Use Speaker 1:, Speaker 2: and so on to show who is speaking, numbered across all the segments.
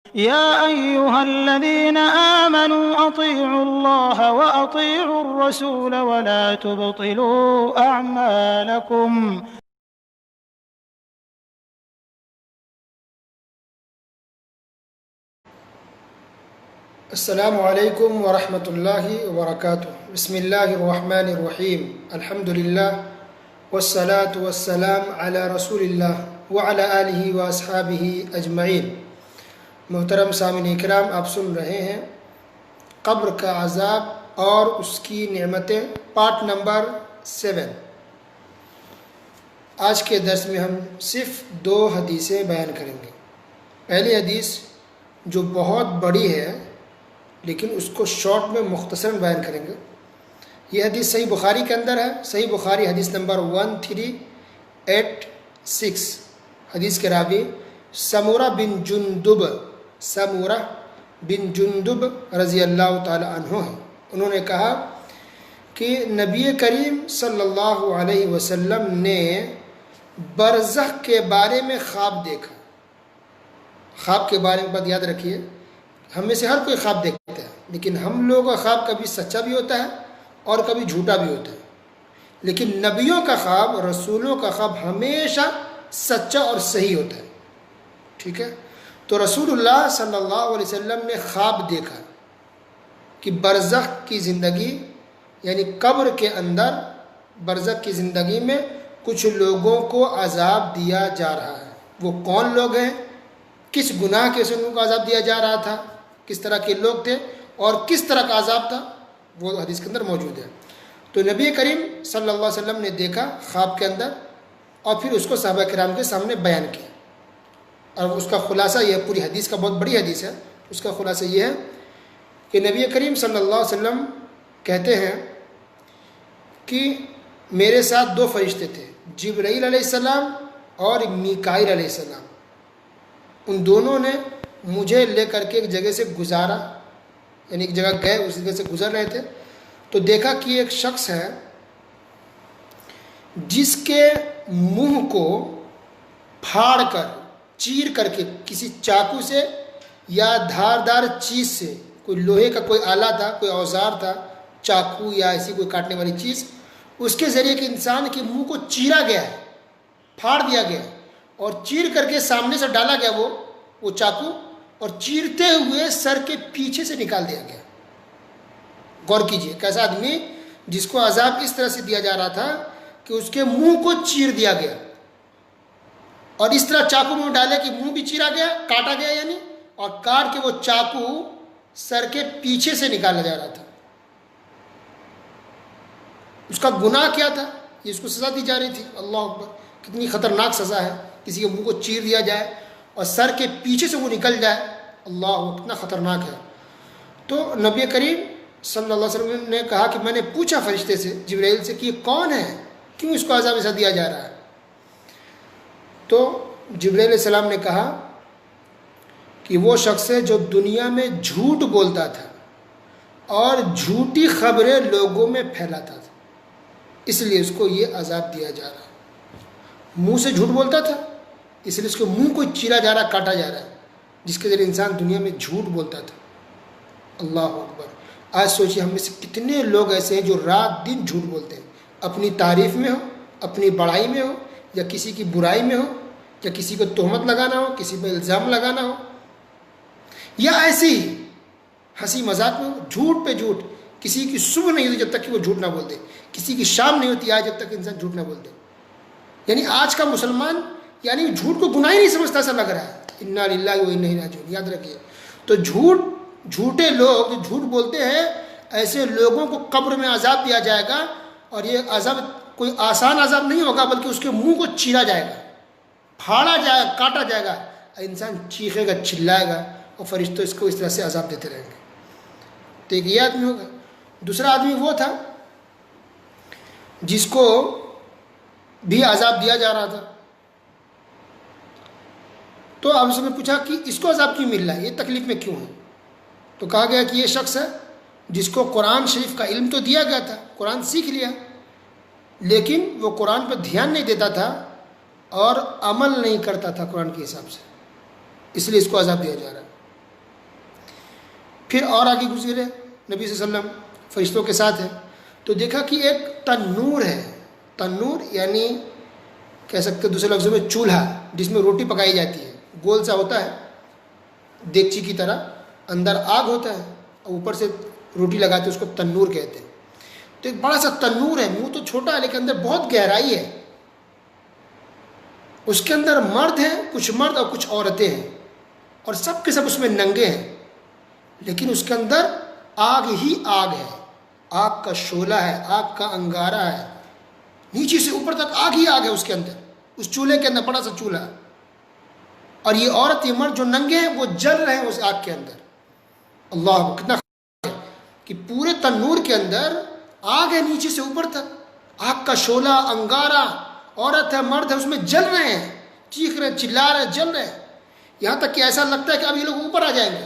Speaker 1: يا أيها الذين آمنوا أطيعوا الله وأطيعوا الرسول ولا تبطلوا أعمالكم.
Speaker 2: السلام علیکم ورحمۃ اللہ وبرکاتہ۔ بسم اللہ الرحمن الرحیم، الحمد للہ والصلاة والسلام علی رسول اللہ وعلی آلہ واصحابہ اجمعین۔ محترم سامعین کرام، آپ سن رہے ہیں قبر کا عذاب اور اس کی نعمتیں، پارٹ نمبر 7۔ آج کے درس میں ہم صرف 2 حدیثیں بیان کریں گے۔ پہلی حدیث جو بہت بڑی ہے لیکن اس کو شارٹ میں مختصراً بیان کریں گے۔ یہ حدیث صحیح بخاری کے اندر ہے، صحیح بخاری حدیث نمبر 1386۔ حدیث کے راوی سمورہ بن جندب رضی اللہ تعالی عنہ ہیں۔ انہوں نے کہا کہ نبی کریم صلی اللہ علیہ وسلم نے برزخ کے بارے میں خواب دیکھا۔ خواب کے بارے میں بات یاد رکھیے، ہم میں سے ہر کوئی خواب دیکھتا ہے، لیکن ہم لوگوں کا خواب کبھی سچا بھی ہوتا ہے اور کبھی جھوٹا بھی ہوتا ہے، لیکن نبیوں کا خواب، رسولوں کا خواب ہمیشہ سچا اور صحیح ہوتا ہے۔ ٹھیک ہے، تو رسول اللہ صلی اللہ علیہ وسلم نے خواب دیکھا کہ برزخ کی زندگی یعنی قبر کے اندر، برزخ کی زندگی میں کچھ لوگوں کو عذاب دیا جا رہا ہے۔ وہ کون لوگ ہیں، کس گناہ کے سے ان کو عذاب دیا جا رہا تھا، کس طرح کے لوگ تھے اور کس طرح کا عذاب تھا، وہ حدیث کے اندر موجود ہے۔ تو نبی کریم صلی اللہ علیہ وسلم نے دیکھا خواب کے اندر، اور پھر اس کو صحابہ کرام کے سامنے بیان کیا، اور اس کا خلاصہ یہ، پوری حدیث کا بہت بڑی حدیث ہے، اس کا خلاصہ یہ ہے کہ نبی کریم صلی اللہ علیہ وسلم کہتے ہیں کہ میرے ساتھ 2 فرشتے تھے، جبرائیل علیہ السلام اور میکائیل علیہ السلام۔ ان دونوں نے مجھے لے کر کے ایک جگہ سے گزارا، یعنی ایک جگہ گئے، اس جگہ سے گزر رہے تھے، تو دیکھا کہ ایک شخص ہے جس کے منہ کو پھاڑ کر، چیر کر کے، کسی چاقو سے یا دھاردار چیز سے، کوئی لوہے کا کوئی آلہ تھا، کوئی اوزار تھا، چاقو یا ایسی کوئی کاٹنے والی چیز، اس کے ذریعے کہ انسان کے منہ کو چیرا گیا ہے، پھاڑ دیا گیا ہے، اور چیر کر کے سامنے سے ڈالا گیا وہ چاقو، اور چیرتے ہوئے سر کے پیچھے سے نکال دیا گیا۔ غور کیجئے، کیسا آدمی جس کو عذاب اس طرح سے دیا جا رہا تھا کہ اس کے منہ کو چیر دیا گیا، اور اس طرح چاقو منہ ڈالے کہ منہ بھی چیرا گیا، کاٹا گیا یعنی، اور کاٹ کے وہ چاقو سر کے پیچھے سے نکالا جا رہا تھا۔ اس کا گناہ کیا تھا، یہ اس کو سزا دی جا رہی تھی۔ اللہ اکبر، کتنی خطرناک سزا ہے، کسی کے منہ کو چیر دیا جائے اور سر کے پیچھے سے وہ نکل جائے، اللہ کتنا خطرناک ہے۔ تو نبی کریم صلی اللہ علیہ وسلم نے کہا کہ میں نے پوچھا فرشتے سے، جبرائیل سے، کہ یہ کون ہے، کیوں اس کو عذاب ایسا دیا جا رہا ہے؟ تو جبرائیل علیہ السلام نے کہا کہ وہ شخص ہے جو دنیا میں جھوٹ بولتا تھا اور جھوٹی خبریں لوگوں میں پھیلاتا تھا، اس لیے اس کو یہ عذاب دیا جا رہا ہے۔ منہ سے جھوٹ بولتا تھا، اس لیے اس کے منہ کو چیرا جا رہا، کاٹا جا رہا ہے، جس کے ذریعے انسان دنیا میں جھوٹ بولتا تھا۔ اللہ اکبر، آج سوچیے ہم میں سے کتنے لوگ ایسے ہیں جو رات دن جھوٹ بولتے ہیں، اپنی تعریف میں ہو، اپنی بڑائی میں ہو، یا کسی کی برائی میں ہو، یا کسی کو تہمت لگانا ہو، کسی پہ الزام لگانا ہو، یا ایسے ہی ہنسی مذاق میں ہو، جھوٹ پہ جھوٹ۔ کسی کی صبح نہیں ہوتی جب تک کہ وہ جھوٹ نہ بولتے، کسی کی شام نہیں ہوتی آج جب تک انسان جھوٹ نہ بولتے۔ یعنی آج کا مسلمان یعنی جھوٹ کو گناہ ہی نہیں سمجھتا، ایسا لگ رہا ہے۔ انا للہ و انا الیہ راجعون، یاد رکھیے۔ تو جھوٹے لوگ جو جھوٹ بولتے ہیں، ایسے لوگوں کو قبر میں عذاب دیا جائے گا، اور یہ عذاب کوئی آسان عذاب نہیں ہوگا، بلکہ اس کے منہ کو چیرا جائے گا، پھاڑا جائے گا، کاٹا جائے گا، انسان چیخے گا، چلائے گا، اور فرشتوں اس کو اس طرح سے عذاب دیتے رہیں گے۔ تو ایک یہ آدمی ہوگا۔ دوسرا آدمی وہ تھا جس کو بھی عذاب دیا جا رہا تھا، تو آپ سے میں پوچھا کہ اس کو عذاب کیوں مل رہا ہے، یہ تکلیف میں کیوں ہے؟ تو کہا گیا کہ یہ شخص ہے جس کو قرآن شریف کا علم تو دیا گیا تھا، قرآن سیکھ لیا، لیکن وہ قرآن پہ دھیان نہیں دیتا تھا اور عمل نہیں کرتا تھا قرآن کے حساب سے، اس لیے اس کو عذاب دیا جا رہا ہے۔ پھر اور آگے گزرے نبی صلی اللہ علیہ وسلم فرشتوں کے ساتھ ہیں، تو دیکھا کہ ایک تنور ہے. تنور یعنی کہہ سکتے دوسرے لفظوں میں چولہا، جس میں روٹی پکائی جاتی ہے. گول سا ہوتا ہے دیگچی کی طرح، اندر آگ ہوتا ہے اور اوپر سے روٹی لگاتے ہیں، اس کو تنور کہتے ہیں. تو ایک بڑا سا تنور ہے، منہ تو چھوٹا ہے لیکن اندر بہت گہرائی ہے. اس کے اندر مرد ہیں، کچھ مرد اور کچھ عورتیں ہیں، اور سب کے سب اس میں ننگے ہیں. لیکن اس کے اندر آگ ہی آگ ہے، آگ کا شعلہ ہے، آگ کا انگارہ ہے، نیچے سے اوپر تک آگ ہی آگ ہے اس کے اندر، اس چولہے کے اندر بڑا سا چولہا. اور یہ عورت یہ مرد جو ننگے ہیں وہ جل رہے ہیں اس آگ کے اندر. اللہ کتنا ہے کہ پورے تنور کے اندر آگ ہے نیچے سے اوپر تک، آگ کا شعلہ انگارہ، عورت ہے مرد ہے اس میں جل رہے ہیں، چیخ رہے ہیں، چلا رہے ہیں، جل رہے ہیں. یہاں تک کہ ایسا لگتا ہے کہ اب یہ لوگ اوپر آ جائیں گے،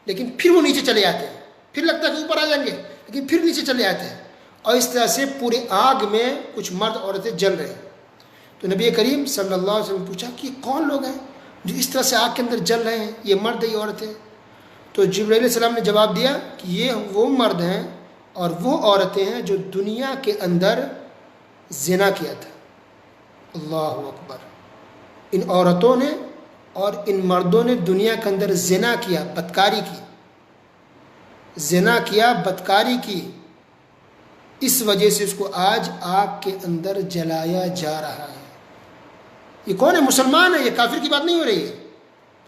Speaker 2: لیکن پھر وہ نیچے چلے آتے ہیں. پھر لگتا ہے کہ اوپر آ جائیں گے لیکن پھر نیچے چلے آتے ہیں. اور اس طرح سے پورے آگ میں کچھ مرد عورتیں جل رہے ہیں. تو نبی کریم صلی اللہ علیہ وسلم نے پوچھا کہ کون لوگ ہیں جو اس طرح سے آگ کے اندر جل رہے ہیں، یہ مرد ہے یہ عورتیں؟ تو جبرائیل علیہ السلام نے جواب دیا کہ یہ وہ مرد ہیں اور وہ عورتیں ہیں جو دنیا کے اندر زنا کیا تھا. اللہ اکبر. ان عورتوں نے اور ان مردوں نے دنیا کے اندر زنا کیا، بدکاری کی، زنا کیا، بدکاری کی. اس وجہ سے اس کو آج آگ کے اندر جلایا جا رہا ہے. یہ کون ہے؟ مسلمان ہے. یہ کافر کی بات نہیں ہو رہی ہے،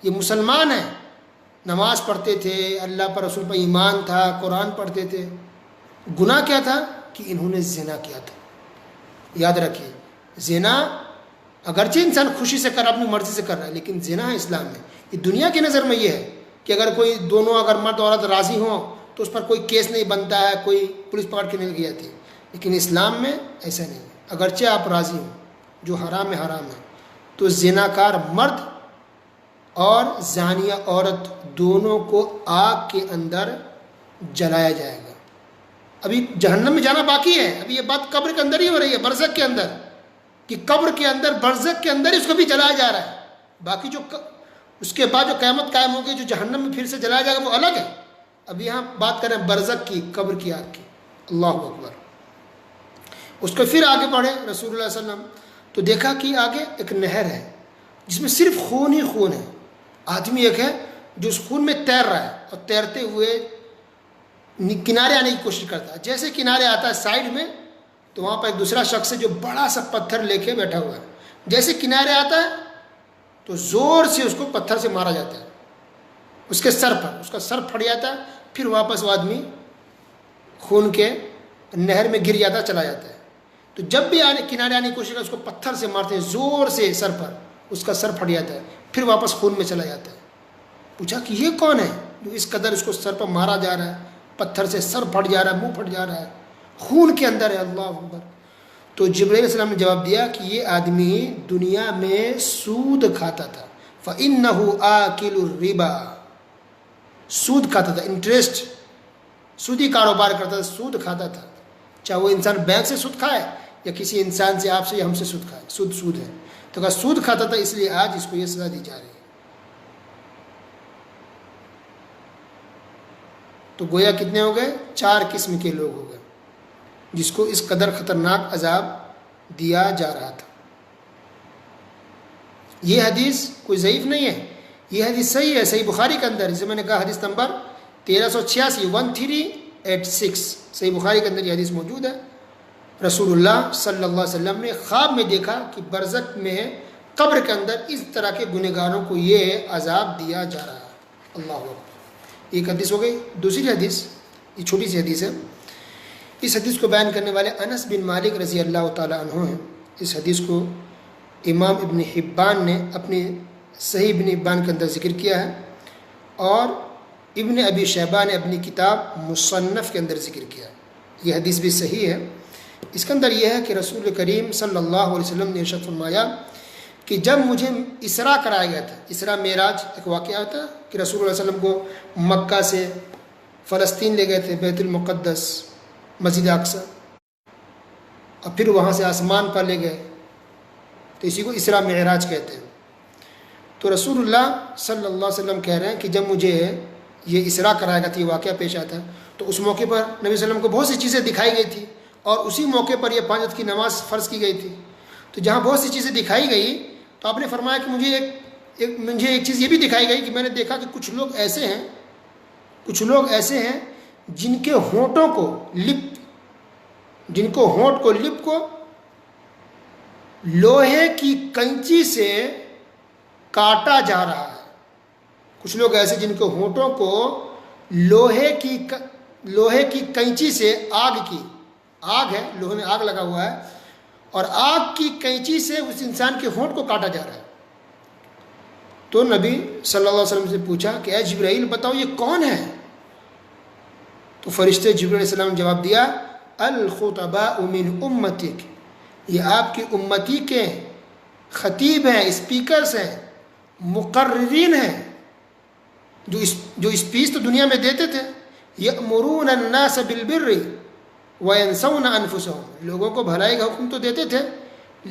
Speaker 2: یہ مسلمان ہے. نماز پڑھتے تھے، اللہ پر رسول پر ایمان تھا، قرآن پڑھتے تھے. گناہ کیا تھا کہ انہوں نے زنا کیا تھا. یاد رکھیے، زنا اگرچہ انسان خوشی سے کر رہا، اپنی مرضی سے کر رہا ہے، لیکن زنا ہے اسلام میں. یہ دنیا کی نظر میں یہ ہے کہ اگر کوئی دونوں اگر مرد عورت راضی ہوں تو اس پر کوئی کیس نہیں بنتا ہے، کوئی پولیس پکڑ کے نہیں گئی جاتی. لیکن اسلام میں ایسا نہیں ہے. اگرچہ آپ راضی ہوں، جو حرام ہے حرام ہے، تو زناکار مرد اور زانیہ عورت دونوں کو آگ کے اندر جلایا جائے گا. ابھی جہنم میں جانا باقی ہے. ابھی یہ بات قبر کے اندر ہی ہو رہی ہے، برزخ کے اندر، کہ قبر کے اندر برزخ کے اندر اس کو بھی جلایا جا رہا ہے. باقی جو اس کے بعد جو قیامت قائم ہوگی، جو جہنم میں پھر سے جلایا جائے گا، وہ الگ ہے. اب یہاں بات کریں برزخ کی، قبر کی آگ کی. اللہ اکبر. اس کو پھر آگے بڑھے رسول اللہ صلی اللہ علیہ وسلم تو دیکھا کہ آگے ایک نہر ہے جس میں صرف خون ہی خون ہے. آدمی ایک ہے جو اس خون میں تیر رہا ہے اور تیرتے ہوئے کنارے آنے کی کوشش کرتا ہے. جیسے کنارے آتا ہے سائڈ میں تو وہاں پر ایک دوسرا شخص ہے جو بڑا سا پتھر لے کے بیٹھا ہوا ہے. جیسے کنارے آتا ہے تو زور سے اس کو پتھر سے مارا جاتا ہے اس کے سر پر، اس کا سر پھٹ جاتا ہے. پھر واپس وہ آدمی خون کے نہر میں گر جاتا ہے، چلا جاتا ہے. تو جب بھی کنارے آنے کی کوشش کرتا ہے اس کو پتھر سے مارتے ہیں زور سے سر پر، اس کا سر پھٹ جاتا ہے، پھر واپس خون میں چلا جاتا ہے. پوچھا کہ یہ کون ہے جو اس قدر اس کو سر پر مارا جا رہا ہے، پتھر سے سر پھٹ جا رہا ہے، منہ پھٹ جا رہا ہے، خون کے اندر ہے. اللہ اکبر. تو جبرائیل علیہ السلام نے جواب دیا کہ یہ آدمی دنیا میں سود کھاتا تھا. فَإِنَّهُ آكِلُ الرِّبَا. سود کھاتا تھا، انٹرسٹ، سودی کاروبار کرتا تھا، سود کھاتا تھا. چاہے وہ انسان بینک سے سود کھائے یا کسی انسان سے، آپ سے یا ہم سے سود کھائے، سود ہے. تو اگر سود کھاتا تھا اس لیے آج اس کو یہ سزا دی جا رہی ہے. تو گویا کتنے ہو گئے؟ 4 قسم کے لوگ ہو گئے جس کو اس قدر خطرناک عذاب دیا جا رہا تھا. یہ حدیث کوئی ضعیف نہیں ہے، یہ حدیث صحیح ہے، صحیح بخاری کے اندر. جسے میں نے کہا حدیث نمبر 1386 صحیح بخاری کے اندر یہ حدیث موجود ہے. رسول اللہ صلی اللہ علیہ وسلم نے خواب میں دیکھا کہ برزخ میں قبر کے اندر اس طرح کے گنہگاروں کو یہ عذاب دیا جا رہا ہے. اللہ اکبر. ایک حدیث ہو گئی. دوسری حدیث، یہ چھوٹی سی حدیث ہے. اس حدیث کو بیان کرنے والے انس بن مالک رضی اللہ تعالیٰ عنہ ہیں. اس حدیث کو امام ابن حبان نے اپنی صحیح ابن حبان کے اندر ذکر کیا ہے اور ابن ابی شیبہ نے اپنی کتاب مصنف کے اندر ذکر کیا ہے. یہ حدیث بھی صحیح ہے. اس کے اندر یہ ہے کہ رسول کریم صلی اللہ علیہ وسلم نے ارشاد فرمایا کہ جب مجھے اسراء کرایا گیا تھا، اسراء معراج ایک واقعہ ہوتا ہے کہ رسول اللہ علیہ وسلم کو مکہ سے فلسطین لے گئے تھے، بیت المقدس، مسجد اقصی، اور پھر وہاں سے آسمان پر لے گئے، تو اسی کو اسراء معراج کہتے ہیں. تو رسول اللہ صلی اللہ علیہ وسلم کہہ رہے ہیں کہ جب مجھے یہ اسراء کرایا گیا تھا، یہ واقعہ پیش آتا ہے، تو اس موقع پر نبی صلی اللہ علیہ وسلم کو بہت سی چیزیں دکھائی گئی تھی، اور اسی موقع پر یہ 5 وقت کی نماز فرض کی گئی تھی۔ تو جہاں بہت سی چیزیں دکھائی گئی تو آپ نے فرمایا کہ مجھے ایک چیز یہ بھی دکھائی گئی کہ میں نے دیکھا کہ کچھ لوگ ایسے ہیں جن کے ہونٹوں کو ہونٹ کو لپ کو لوہے کی کنچی سے کاٹا جا رہا ہے۔ کچھ لوگ ایسے جن کے ہونٹوں کو لوہے کی کنچی سے آگ ہے، لوہے میں آگ لگا ہوا ہے، اور آگ کی کنچی سے اس انسان کے ہونٹ کو کاٹا جا رہا ہے۔ تو نبی صلی اللہ علیہ وسلم سے پوچھا کہ اے جبرائیل بتاؤ یہ کون ہے؟ تو فرشتے جبرائیل علیہ السلام نے جواب دیا الخطباء من امتک، یہ آپ کی امتی کے خطیب ہیں، اسپیکرز ہیں، مقررین ہیں، جو اسپیچ تو دنیا میں دیتے تھے۔ یأمرون الناس بالبر وینسون انفسهم، لوگوں کو بھلائی کا حکم تو دیتے تھے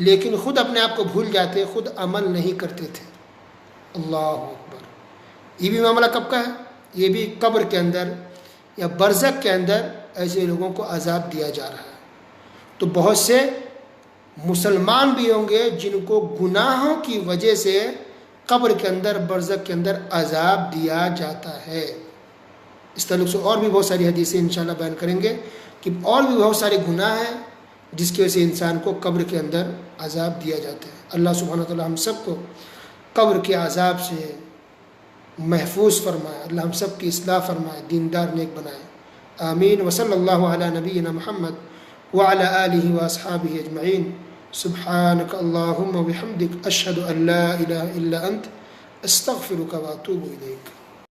Speaker 2: لیکن خود اپنے آپ کو بھول جاتے، خود عمل نہیں کرتے تھے۔ اللہ اکبر۔ یہ بھی معاملہ کب کا ہے؟ یہ بھی قبر کے اندر یا برزخ کے اندر ایسے لوگوں کو عذاب دیا جا رہا ہے۔ تو بہت سے مسلمان بھی ہوں گے جن کو گناہوں کی وجہ سے قبر کے اندر برزخ کے اندر عذاب دیا جاتا ہے۔ اس تعلق سے اور بھی بہت ساری حدیثیں انشاءاللہ بیان کریں گے کہ اور بھی بہت سارے گناہ ہیں جس کی وجہ سے انسان کو قبر کے اندر عذاب دیا جاتا ہے۔ اللہ سبحانہ وتعالی ہم سب کو قبر کے عذاب سے محفوظ فرمائے، اللہ ہم سب کی اصلاح فرمائے، دیندار نیک بنائے، آمین۔ وصلی اللہ علی نبینا محمد وعلی آلہ واصحابہ اجمعین۔ سبحانک اللہم وبحمدک اشہد ان لا الہ الا انت استغفرک واتوب الیک۔